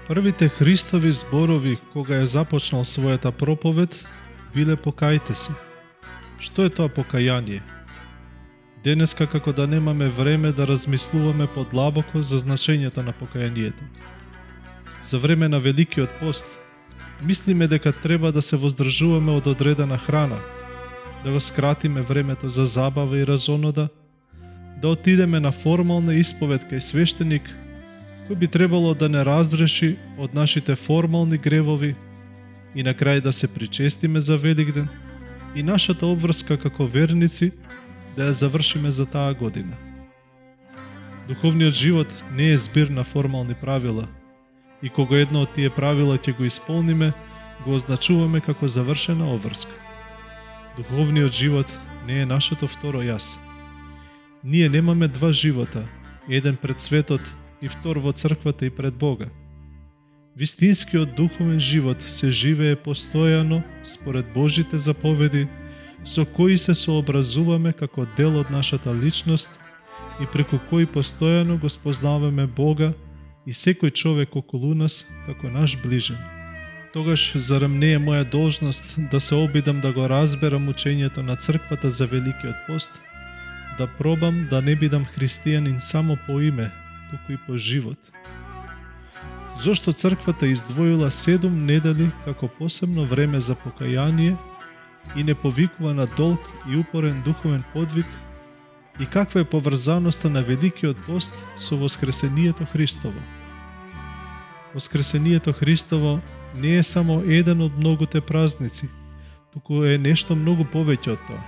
Првите Христови зборови кога е започнал својата проповед биле покајте се. Што е тоа покаяние? Денеска како да немаме време да размислуваме подлабоко за значењето на покаянието. За време на Великиот пост мислиме дека треба да се воздржуваме од одредена храна, да го скратиме времето за забава и разонода, да отидеме на формална исповед кај свештеник, кој би требало да не разреши од нашите формални гревови и на крај да се причестиме за Великден и нашата обврска како верници да ја завршиме за таа година. Духовниот живот не е збир на формални правила и кога едно од тие правила ќе го исполниме, го означуваме како завршена обврска. Духовниот живот не е нашето второ јас. Ние немаме два живота, еден пред светот и втор во црквата и пред Бога. Вистинскиот духовен живот се живее постојано според Божите заповеди, со кои се сообразуваме како дел од нашата личност и преку кои постојано го спознаваме Бога и секој човек околу нас како наш ближен. Тогаш зарем не е моја должност да се обидам да го разберам учењето на црквата за Великиот пост, да пробам да не бидам христијанин само по име, туку и по живот. Зошто црквата издвоила 7 недели како посебно време за покаяние и не повикува на долг и упорен духовен подвиг, и каква е поврзаноста на Великиот пост со Воскресението Христово? Воскресението Христово не е само еден од многуте празници, туку е нешто многу повеќе од тоа.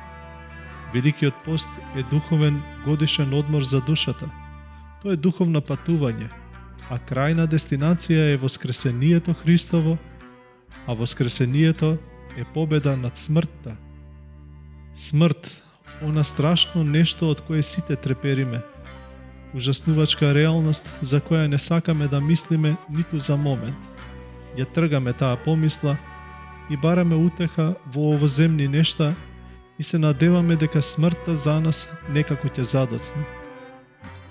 Великиот пост е духовен годишен одмор за душата. Тоа е духовно патување, а крајна дестинација е Воскресението Христово, а Воскресението е победа над смртта. Смрт, она страшно нешто од кое сите трепериме, ужаснувачка реалност за која не сакаме да мислиме ниту за момент. Ја тргаме таа помисла и бараме утеха во овоземни нешта и се надеваме дека смртта за нас некако ќе задоцне.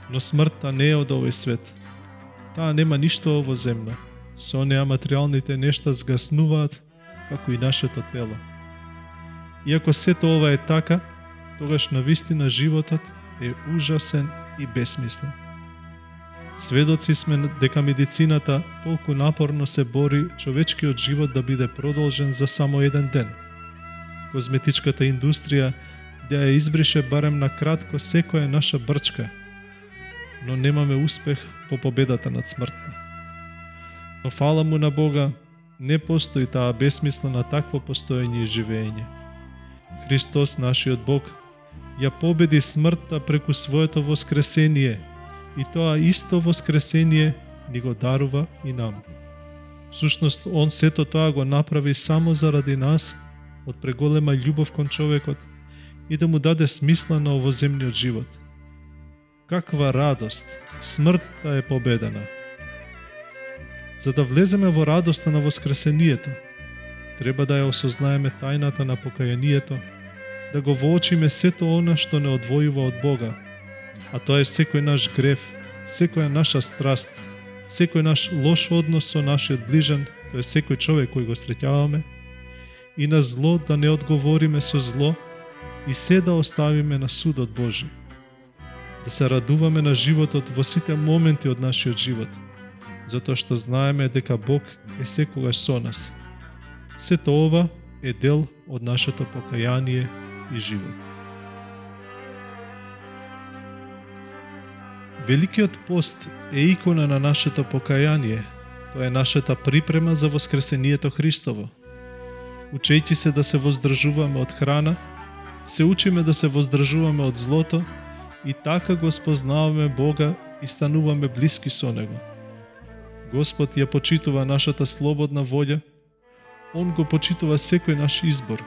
Но смртта не е од овој свет. Таа нема ништо овоземно. Со неа материјалните нешта згаснуваат, како и нашето тело. Иако сето ова е така, тогаш навистина животот е ужасен и бесмислен. Сведоци сме дека медицината толку напорно се бори човечкиот живот да биде продолжен за само еден ден. Козметичката индустрија да ја избрише барем на кратко секоја наша брчка, но немаме успех по победата над смртта. Но фала му на Бога, не постои таа бесмислена такво постоење и живење. Христос, нашиот Бог, ја победи смртта преку своето воскресение и тоа исто воскресение ни го дарува и нам. Всушност, Он сето тоа го направи само заради нас, од преголема љубов кон човекот и да му даде смисла на овоземниот живот. Каква радост! Смртта е победена. За да влеземе во радоста на воскресението, треба да ја осознаеме тајната на покаянието, да го воочиме сето она што не одвојува од Бога, а тоа е секој наш грев, секоја наша страст, секој наш лош однос со нашиот ближен, тоа е секој човек кој го среќаваме, и на зло да не одговориме со зло и се да оставиме на судот Божи. Да се радуваме на животот во сите моменти од нашиот живот, затоа што знаеме дека Бог е секогаш со нас. Сето ова е дел од нашето покаяние и живот. Великиот пост е икона на нашето покаяние. Тоа е нашата припрема за Воскресението Христово. Учејќи се да се воздржуваме од храна, се учиме да се воздржуваме од злото и така го спознаваме Бога и стануваме блиски со Него. Господ ја почитува нашата слободна волја, Он го почитува секој наш избор.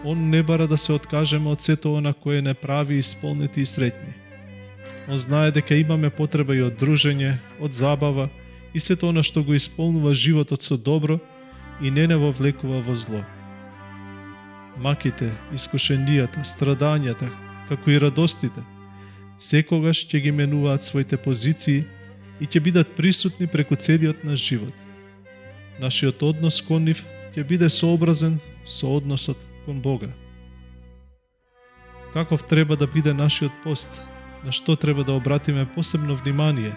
Он не бара да се откажеме од сето она кое не прави исполнети и среќни. Он знае дека имаме потреба и од дружење, од забава и сето она што го исполнува животот со добро и не вовлекува во зло. Маките, искушенијата, страдањата, како и радостите, секогаш ќе ги менуваат своите позиции и ќе бидат присутни преку целиот наш живот. Нашиот однос кон нив ќе биде сообразен со односот кон Бога. Каков треба да биде нашиот пост? На што треба да обратиме посебно внимание?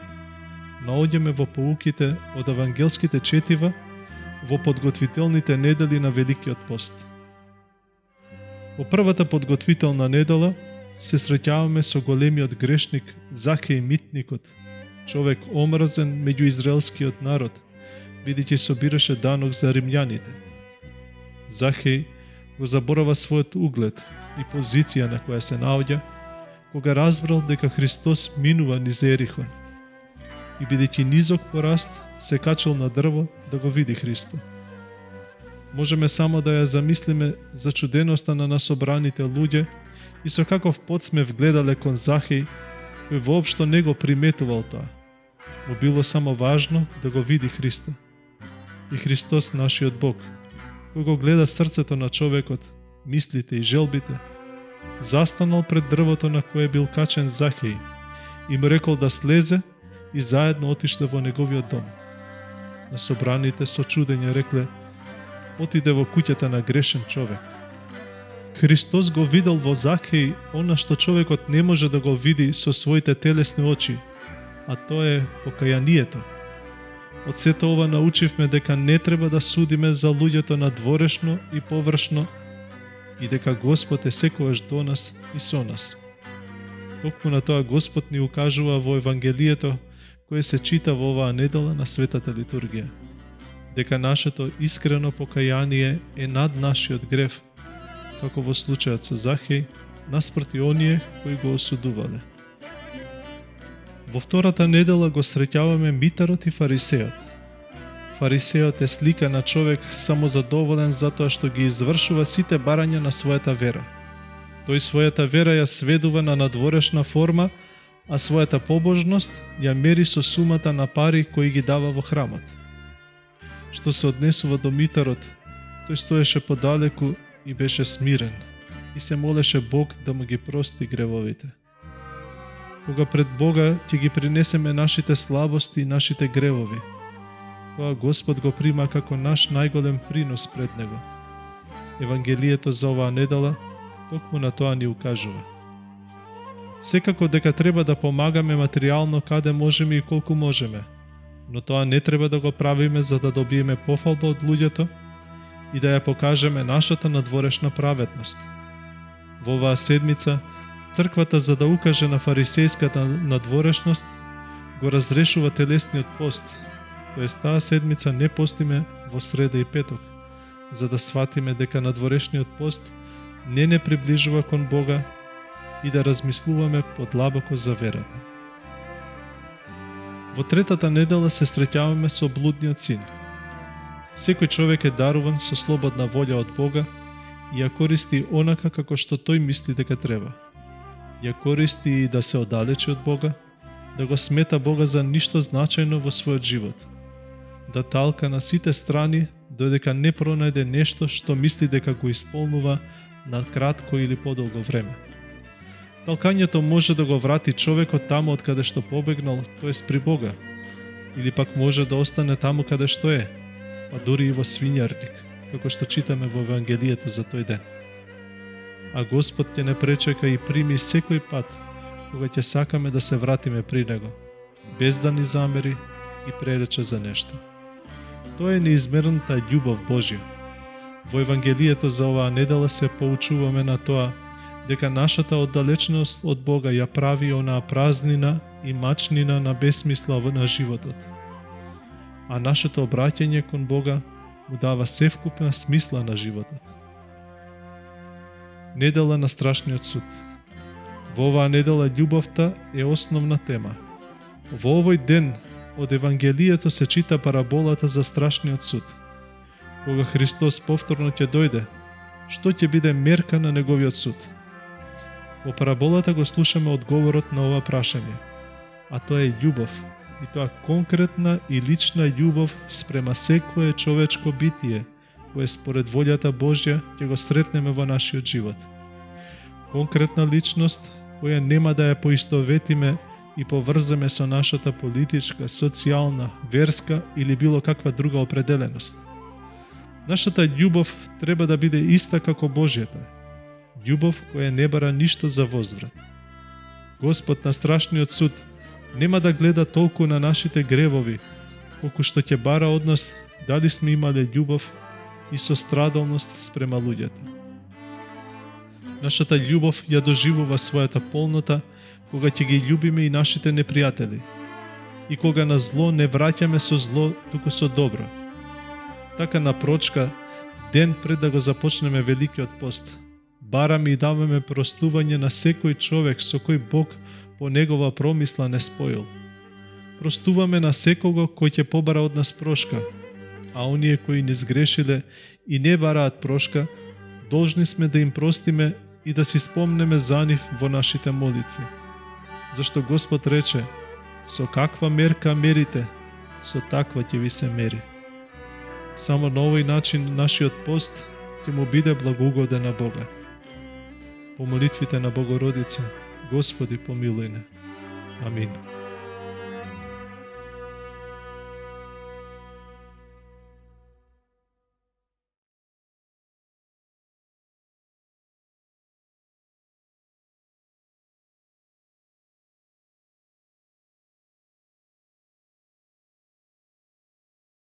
Наоѓаме во поуките од евангелските четива во подготвителните недели на Великиот пост. Во првата подготвителна недела се среќаваме со големиот грешник Захеј митникот, човек омразен меѓу израелскиот народ, бидејќи собираше данок за римјаните. Захеј го заборава својот углед и позиција на која се наоѓа, кога разбрал дека Христос минува низ Ерихон. И бидејќи низок пораст, се качил на дрво да го види Христо. Можеме само да ја замислиме за чуденоста на насобраните луѓе и со каков подсмев гледале кон Захеј, кој воопшто не го приметувал тоа. Му било само важно да го види Христо. И Христос, нашиот Бог, кој го гледа срцето на човекот, мислите и желбите, застанал пред дрвото на кое бил качен Захеј и му рекол да слезе и заедно отишле во неговиот дом. На собраните со чудење рекле: отиде во куќата на грешен човек. Христос го видел во Захеј она што човекот не може да го види со своите телесни очи, а тоа е покајанието. Од сето ова научивме дека не треба да судиме за луѓето надворешно и површно и дека Господ е секогаш до нас и со нас. Токму на тоа Господ ни укажува во Евангелието кое се чита во оваа недела на Светата литургија, дека нашето искрено покаяние е над нашиот грев, како во случајот со Захеј, наспроти оние кои го осудувале. Во втората недела го среќаваме митарот и фарисеот. Фарисеот е слика на човек самозадоволен затоа што ги извршува сите барања на својата вера. Тој својата вера ја сведува на надворешна форма, а својата побожност ја мери со сумата на пари кои ги дава во храмот. Што се однесува до митарот, тој стоеше подалеку и беше смирен и се молеше Бог да му ги прости гревовите. Кога пред Бога ќе ги принесеме нашите слабости и нашите гревови, тоа Господ го прима како наш најголем принос пред Него. Евангелието за оваа недела токму на тоа ни укажува. Секако дека треба да помагаме материјално каде можеме и колку можеме, но тоа не треба да го правиме за да добиеме пофалба од луѓето и да ја покажеме нашата надворешна праведност. Во оваа седмица, Црквата, за да укаже на фарисејската надворешност, го разрешува телесниот пост, тоест таа седмица не постиме во среда и петок, за да сватиме дека надворешниот пост не приближува кон Бога и да размислуваме подлабоко за верата. Во третата недела се среќаваме со блудниот син. Секој човек е даруван со слободна волја од Бога и ја користи онака како што тој мисли дека треба. Ја користи и да се оддалечи од Бога, да го смета Бога за ништо значајно во својот живот, да талка на сите страни додека не пронајде нешто што мисли дека го исполнува на кратко или подолго време. Талкањето може да го врати човекот таму од каде што побегнал, тоест при Бога, или пак може да остане таму каде што е, па дури и во свињарник, како што читаме во Евангелието за тој ден. А Господ ќе не пречека и прими секој пат кога ќе сакаме да се вратиме при Него, без да ни замери и пререче за нешто. Тоа е неизмерната љубов Божја. Во Евангелието за оваа недела се поучуваме на тоа дека нашата оддалеченост од Бога ја прави онаа празнина и мачнина на бесмисла на животот. А нашето обраќање кон Бога му дава севкупна смисла на животот. Недела на страшниот суд. Во оваа недела љубовта е основна тема. Во овој ден од Евангелието се чита параболата за страшниот суд. Кога Христос повторно ќе дојде, што ќе биде мерка на неговиот суд? Во параболата го слушаме одговорот на ова прашање, а тоа е љубов, и тоа конкретна и лична љубов спрема секое човечко битие, кое според волјата Божја ќе го сретнеме во нашиот живот. Конкретна личност која нема да ја поистоветиме и поврземе со нашата политичка, социјална, верска или било каква друга определеност. Нашата љубов треба да биде иста како Божјата. Љубов која не бара ништо за возврат. Господ на страшниот суд нема да гледа толку на нашите гревови, колку што ќе бара од нас дали сме имале љубов и сострадалност спрема луѓето. Нашата љубов ја доживува својата полнота кога ќе ги љубиме и нашите непријатели и кога на зло не враќаме со зло, туку со добро. Така на прочка, ден пред да го започнеме Великиот пост, бараме и даваме простување на секој човек со кој Бог по негова промисла не споил. Простуваме на секого кој ќе побара од нас прошка, а оние кои не сгрешиле и не бараат прошка, должни сме да им простиме и да си спомнеме за нив во нашите молитви. Зашто Господ рече, со каква мерка мерите, со таква ќе ви се мери. Само на овој начин нашиот пост ќе му биде благоугоден на Бога. По молитвите на Богородица, Господи помилуј не. Амин.